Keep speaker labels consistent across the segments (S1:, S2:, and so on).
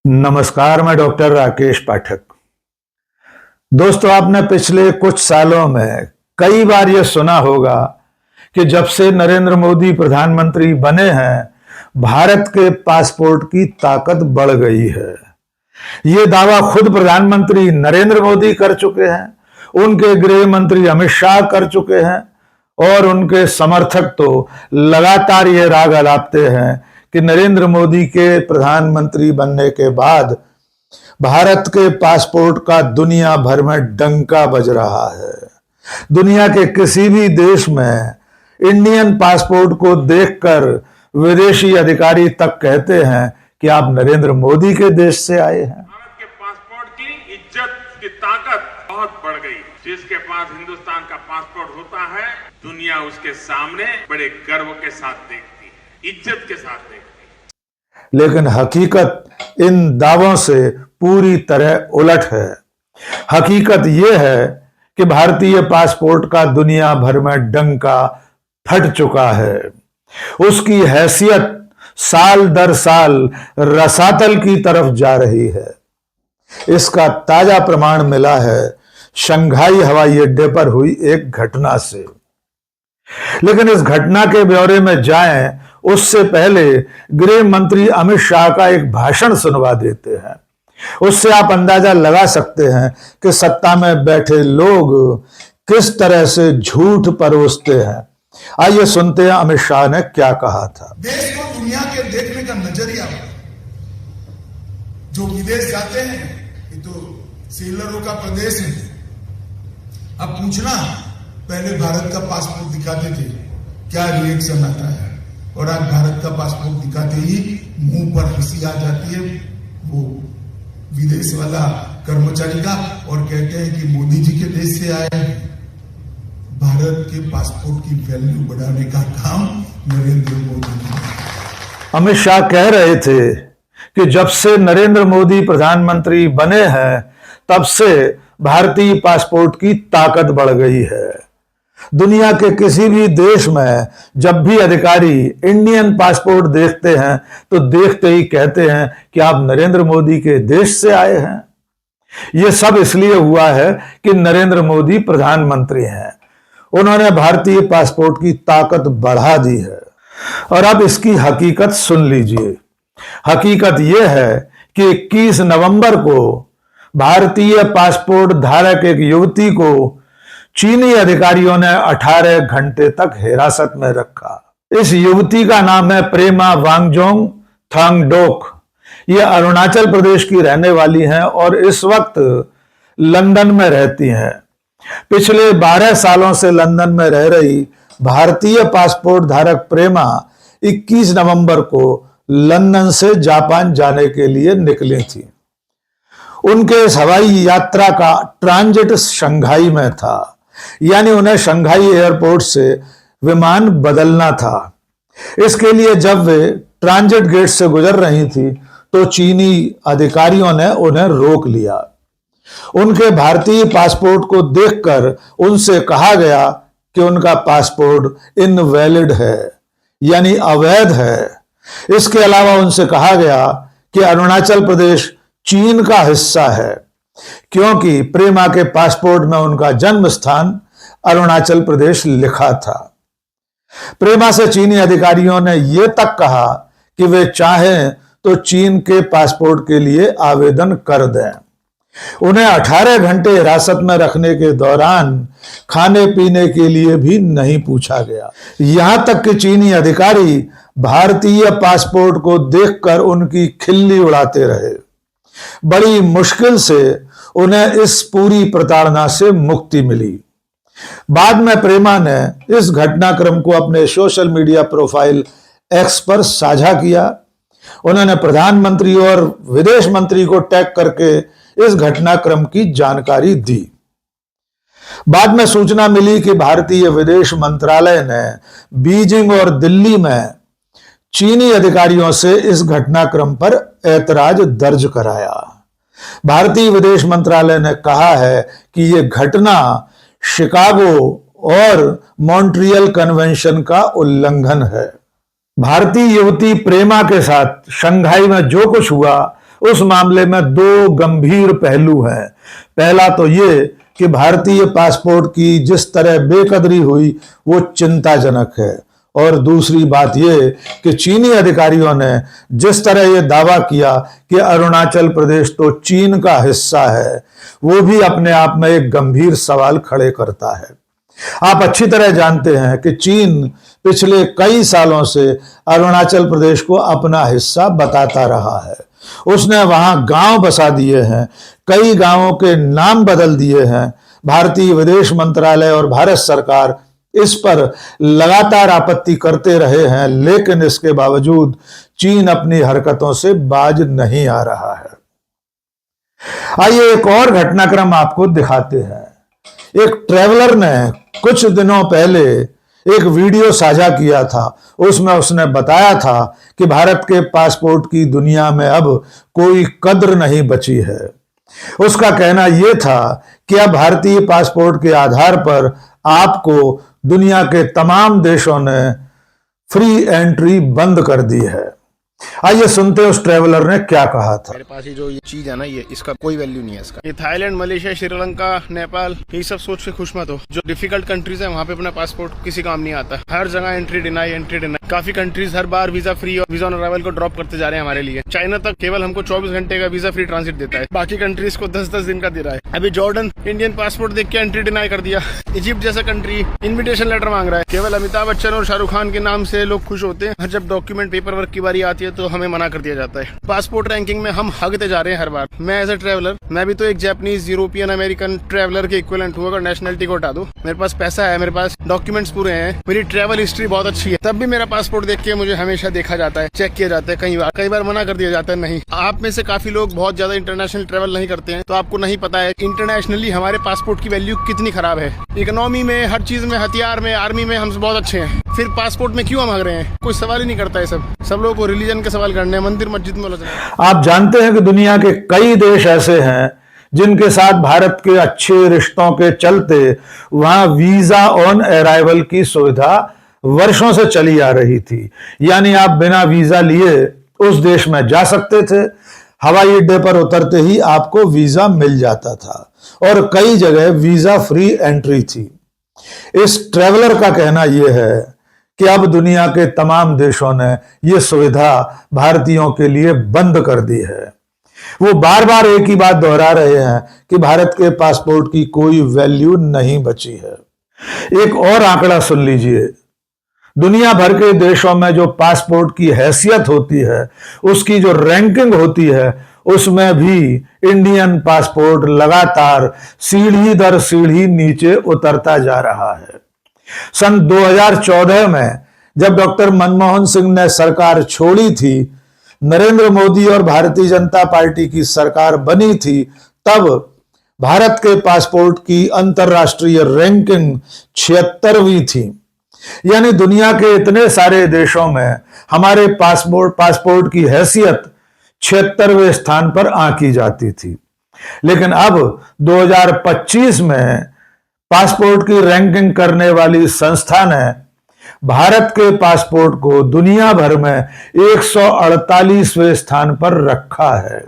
S1: नमस्कार, मैं डॉक्टर राकेश पाठक। दोस्तों, आपने पिछले कुछ सालों में कई बार यह सुना होगा कि जब से नरेंद्र मोदी प्रधानमंत्री बने हैं, भारत के पासपोर्ट की ताकत बढ़ गई है। ये दावा खुद प्रधानमंत्री नरेंद्र मोदी कर चुके हैं, उनके गृह मंत्री अमित शाह कर चुके हैं और उनके समर्थक तो लगातार ये राग अलापते हैं कि नरेंद्र मोदी के प्रधानमंत्री बनने के बाद भारत के पासपोर्ट का दुनिया भर में डंका बज रहा है। दुनिया के किसी भी देश में इंडियन पासपोर्ट को देखकर विदेशी अधिकारी तक कहते हैं कि आप नरेंद्र मोदी के देश से आए हैं।
S2: भारत के पासपोर्ट की इज्जत की ताकत बहुत बढ़ गई। जिसके पास हिंदुस्तान का पासपोर्ट होता है, दुनिया उसके सामने बड़े गर्व के साथ देखती है, इज्जत के साथ देखती है।
S1: लेकिन हकीकत इन दावों से पूरी तरह उलट है। हकीकत यह है कि भारतीय पासपोर्ट का दुनिया भर में डंका फट चुका है। उसकी हैसियत साल दर साल रसातल की तरफ जा रही है। इसका ताजा प्रमाण मिला है शंघाई हवाई अड्डे पर हुई एक घटना से। लेकिन इस घटना के ब्यौरे में जाएं उससे पहले गृह मंत्री अमित शाह का एक भाषण सुनवा देते हैं। उससे आप अंदाजा लगा सकते हैं कि सत्ता में बैठे लोग किस तरह से झूठ परोसते हैं। आइए सुनते हैं अमित शाह ने क्या कहा था।
S3: देश को दुनिया के देखने का नजरिया, जो विदेश जाते हैं ये तो सेलरों का प्रदेश है। अब पूछना, पहले भारत का पासपोर्ट दिखाते थे क्या रिएक्शन आता है, और आज भारत का पासपोर्ट दिखाते ही मुंह पर हंसी आ जाती है वो विदेश वाला कर्मचारी का, और कहते हैं कि मोदी जी के देश से आए हैं। भारत के पासपोर्ट की वैल्यू बढ़ाने का काम नरेंद्र मोदी ने।
S1: अमित शाह कह रहे थे कि जब से नरेंद्र मोदी प्रधानमंत्री बने हैं, तब से भारतीय पासपोर्ट की ताकत बढ़ गई है। दुनिया के किसी भी देश में जब भी अधिकारी इंडियन पासपोर्ट देखते हैं तो देखते ही कहते हैं कि आप नरेंद्र मोदी के देश से आए हैं। यह सब इसलिए हुआ है कि नरेंद्र मोदी प्रधानमंत्री हैं। उन्होंने भारतीय पासपोर्ट की ताकत बढ़ा दी है। और अब इसकी हकीकत सुन लीजिए। हकीकत यह है कि 21 नवंबर को भारतीय पासपोर्ट धारक एक युवती को चीनी अधिकारियों ने 18 घंटे तक हिरासत में रखा। इस युवती का नाम है प्रेमा वांगजोंग थांगडोक। यह अरुणाचल प्रदेश की रहने वाली हैं और इस वक्त लंदन में रहती हैं। पिछले 12 सालों से लंदन में रह रही भारतीय पासपोर्ट धारक प्रेमा 21 नवंबर को लंदन से जापान जाने के लिए निकली थी। उनके इस हवाई यात्रा का ट्रांजिट शंघाई में था, यानी उन्हें शंघाई एयरपोर्ट से विमान बदलना था। इसके लिए जब वे ट्रांजिट गेट से गुजर रही थी तो चीनी अधिकारियों ने उन्हें रोक लिया। उनके भारतीय पासपोर्ट को देखकर उनसे कहा गया कि उनका पासपोर्ट इनवैलिड है, यानी अवैध है। इसके अलावा उनसे कहा गया कि अरुणाचल प्रदेश चीन का हिस्सा है, क्योंकि प्रेमा के पासपोर्ट में उनका जन्म स्थान अरुणाचल प्रदेश लिखा था। प्रेमा से चीनी अधिकारियों ने यह तक कहा कि वे चाहें तो चीन के पासपोर्ट के लिए आवेदन कर दें। उन्हें 18 घंटे हिरासत में रखने के दौरान खाने पीने के लिए भी नहीं पूछा गया। यहां तक कि चीनी अधिकारी भारतीय पासपोर्ट को देखकर उनकी खिल्ली उड़ाते रहे। बड़ी मुश्किल से उन्हें इस पूरी प्रताड़ना से मुक्ति मिली। बाद में प्रेमा ने इस घटनाक्रम को अपने सोशल मीडिया प्रोफाइल एक्स पर साझा किया। उन्होंने प्रधानमंत्री और विदेश मंत्री को टैग करके इस घटनाक्रम की जानकारी दी। बाद में सूचना मिली कि भारतीय विदेश मंत्रालय ने बीजिंग और दिल्ली में चीनी अधिकारियों से इस घटनाक्रम पर ऐतराज दर्ज कराया। भारतीय विदेश मंत्रालय ने कहा है कि यह घटना शिकागो और मॉन्ट्रियल कन्वेंशन का उल्लंघन है। भारतीय युवती प्रेमा के साथ शंघाई में जो कुछ हुआ उस मामले में दो गंभीर पहलू हैं। पहला तो ये कि भारतीय पासपोर्ट की जिस तरह बेकदरी हुई वो चिंताजनक है, और दूसरी बात यह कि चीनी अधिकारियों ने जिस तरह यह दावा किया कि अरुणाचल प्रदेश तो चीन का हिस्सा है, वो भी अपने आप में एक गंभीर सवाल खड़े करता है। आप अच्छी तरह जानते हैं कि चीन पिछले कई सालों से अरुणाचल प्रदेश को अपना हिस्सा बताता रहा है। उसने वहां गांव बसा दिए हैं, कई गांवों के नाम बदल दिए हैं। भारतीय विदेश मंत्रालय और भारत सरकार इस पर लगातार आपत्ति करते रहे हैं, लेकिन इसके बावजूद चीन अपनी हरकतों से बाज नहीं आ रहा है। आइए एक और घटनाक्रम आपको दिखाते हैं। एक ट्रैवलर ने कुछ दिनों पहले एक वीडियो साझा किया था। उसमें उसने बताया था कि भारत के पासपोर्ट की दुनिया में अब कोई कद्र नहीं बची है। उसका कहना यह था कि अब भारतीय पासपोर्ट के आधार पर आपको दुनिया के तमाम देशों ने फ्री एंट्री बंद कर दी है। आइए सुनते हैं उस ट्रैवलर ने क्या कहा था।
S4: मेरे पास ये जो ये चीज है ना, ये इसका कोई वैल्यू नहीं है इसका। ये थाईलैंड, मलेशिया, श्रीलंका, नेपाल, ये सब सोच के खुश मत हो। जो डिफिकल्ट कंट्रीज है वहाँ पे अपना पासपोर्ट किसी काम नहीं आता। हर जगह एंट्री डिनाई। काफी कंट्रीज हर बार वीजा फ्री और वीजा ऑन अराइवल को ड्रॉप करते जा रहे हैं हमारे लिए। चाइना तक केवल हमको 24 घंटे का वीजा फ्री ट्रांजिट देता है, बाकी कंट्रीज को 10-10 दिन का दे रहा है। अभी जॉर्डन इंडियन पासपोर्ट देख के एंट्री डिनाई कर दिया। इजिप्ट जैसा कंट्री इन्विटेशन लेटर मांग रहा है। केवल अमिताभ बच्चन और शाहरुख खान के नाम से लोग खुश होते हैं, जब डॉक्यूमेंट पेपर वर्क की बारी आती है तो हमें मना कर दिया जाता है। पासपोर्ट रैंकिंग में हम हगते जा रहे हैं हर बार। मैं एज ए ट्रैवलर, मैं भी तो एक जापानीज, यूरोपियन, अमेरिकन ट्रैवलर के इक्विवेलेंट हूँ। अगर नेशनलिटी को हटा दो, मेरे पास पैसा है, मेरे पास डॉक्यूमेंट्स पूरे हैं, मेरी ट्रैवल हिस्ट्री बहुत अच्छी है, तब भी मेरा पासपोर्ट देख के मुझे हमेशा देखा जाता है, चेक किया जाता है। कई बार मना कर दिया जाता है नहीं। आप में से काफी लोग बहुत ज्यादा इंटरनेशनल ट्रैवल नहीं करते हैं, तो आपको नहीं पता है इंटरनेशनली हमारे पासपोर्ट की वैल्यू कितनी खराब है। इकोनॉमी में, हर चीज में, हथियार में, आर्मी में हम बहुत अच्छे हैं, फिर पासपोर्ट में क्यों हम भाग रहे हैं? कोई सवाल ही नहीं करता है। सब लोगों को रिलीजन के सवाल करने हैं, मंदिर मस्जिद में।
S1: आप जानते हैं कि दुनिया के कई देश ऐसे हैं जिनके साथ भारत के अच्छे रिश्तों के चलते वहां वीजा ऑन अराइवल की सुविधा वर्षों से चली आ रही थी। यानी आप बिना वीजा लिए उस देश में जा सकते थे, हवाई अड्डे पर उतरते ही आपको वीजा मिल जाता था, और कई जगह वीजा फ्री एंट्री थी। इस ट्रैवलर का कहना यह है कि अब दुनिया के तमाम देशों ने यह सुविधा भारतीयों के लिए बंद कर दी है। वो बार बार एक ही बात दोहरा रहे हैं कि भारत के पासपोर्ट की कोई वैल्यू नहीं बची है। एक और आंकड़ा सुन लीजिए। दुनिया भर के देशों में जो पासपोर्ट की हैसियत होती है, उसकी जो रैंकिंग होती है, उसमें भी इंडियन पासपोर्ट लगातार सीढ़ी दर सीढ़ी नीचे उतरता जा रहा है। सन 2014 में जब डॉक्टर मनमोहन सिंह ने सरकार छोड़ी थी, नरेंद्र मोदी और भारतीय जनता पार्टी की सरकार बनी थी, तब भारत के पासपोर्ट की अंतर्राष्ट्रीय रैंकिंग 76वीं थी। यानी दुनिया के इतने सारे देशों में हमारे पासपोर्ट की हैसियत 76वें स्थान पर आंकी जाती थी। लेकिन अब 2025 में पासपोर्ट की रैंकिंग करने वाली संस्था ने भारत के पासपोर्ट को दुनिया भर में 148वें स्थान पर रखा है।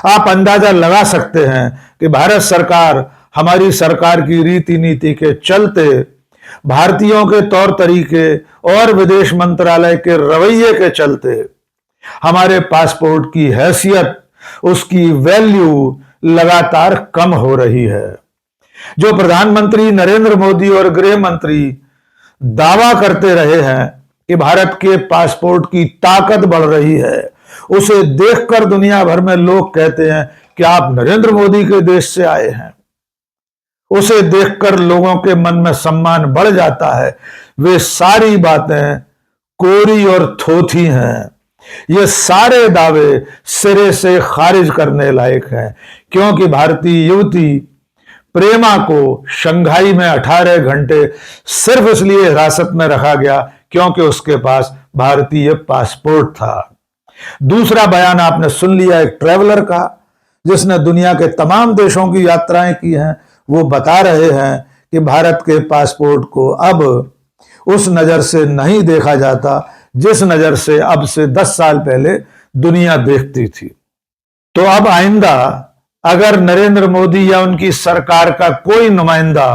S1: आप अंदाजा लगा सकते हैं कि भारत सरकार, हमारी सरकार की रीति नीति के चलते, भारतीयों के तौर तरीके और विदेश मंत्रालय के रवैये के चलते हमारे पासपोर्ट की हैसियत, उसकी वैल्यू लगातार कम हो रही है। जो प्रधानमंत्री नरेंद्र मोदी और गृह मंत्री दावा करते रहे हैं कि भारत के पासपोर्ट की ताकत बढ़ रही है, उसे देखकर दुनिया भर में लोग कहते हैं कि आप नरेंद्र मोदी के देश से आए हैं। उसे देखकर लोगों के मन में सम्मान बढ़ जाता है। वे सारी बातें कोरी और थोथी हैं। ये सारे दावे सिरे से खारिज करने लायक हैं, क्योंकि भारतीय युवती प्रेमा को शंघाई में 18 घंटे सिर्फ इसलिए हिरासत में रखा गया क्योंकि उसके पास भारतीय पासपोर्ट था। दूसरा बयान आपने सुन लिया एक ट्रैवलर का, जिसने दुनिया के तमाम देशों की यात्राएं की हैं। वो बता रहे हैं कि भारत के पासपोर्ट को अब उस नजर से नहीं देखा जाता जिस नजर से अब से 10 साल पहले दुनिया देखती थी। तो अब आइंदा अगर नरेंद्र मोदी या उनकी सरकार का कोई नुमाइंदा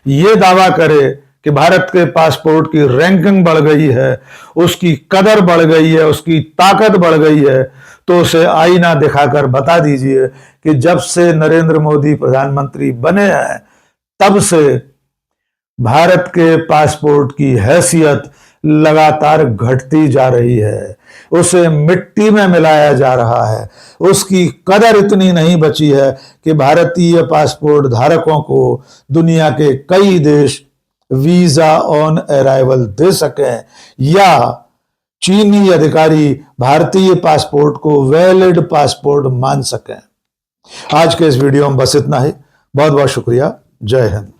S1: ये दावा करे कि भारत के पासपोर्ट की रैंकिंग बढ़ गई है, उसकी कदर बढ़ गई है, उसकी ताकत बढ़ गई है, तो उसे आईना दिखाकर बता दीजिए कि जब से नरेंद्र मोदी प्रधानमंत्री बने हैं तब से भारत के पासपोर्ट की हैसियत लगातार घटती जा रही है, उसे मिट्टी में मिलाया जा रहा है, उसकी कदर इतनी नहीं बची है कि भारतीय पासपोर्ट धारकों को दुनिया के कई देश वीजा ऑन अराइवल दे सकें या चीनी अधिकारी भारतीय पासपोर्ट को वैलिड पासपोर्ट मान सकें। आज के इस वीडियो में बस इतना ही। बहुत बहुत शुक्रिया। जय हिंद।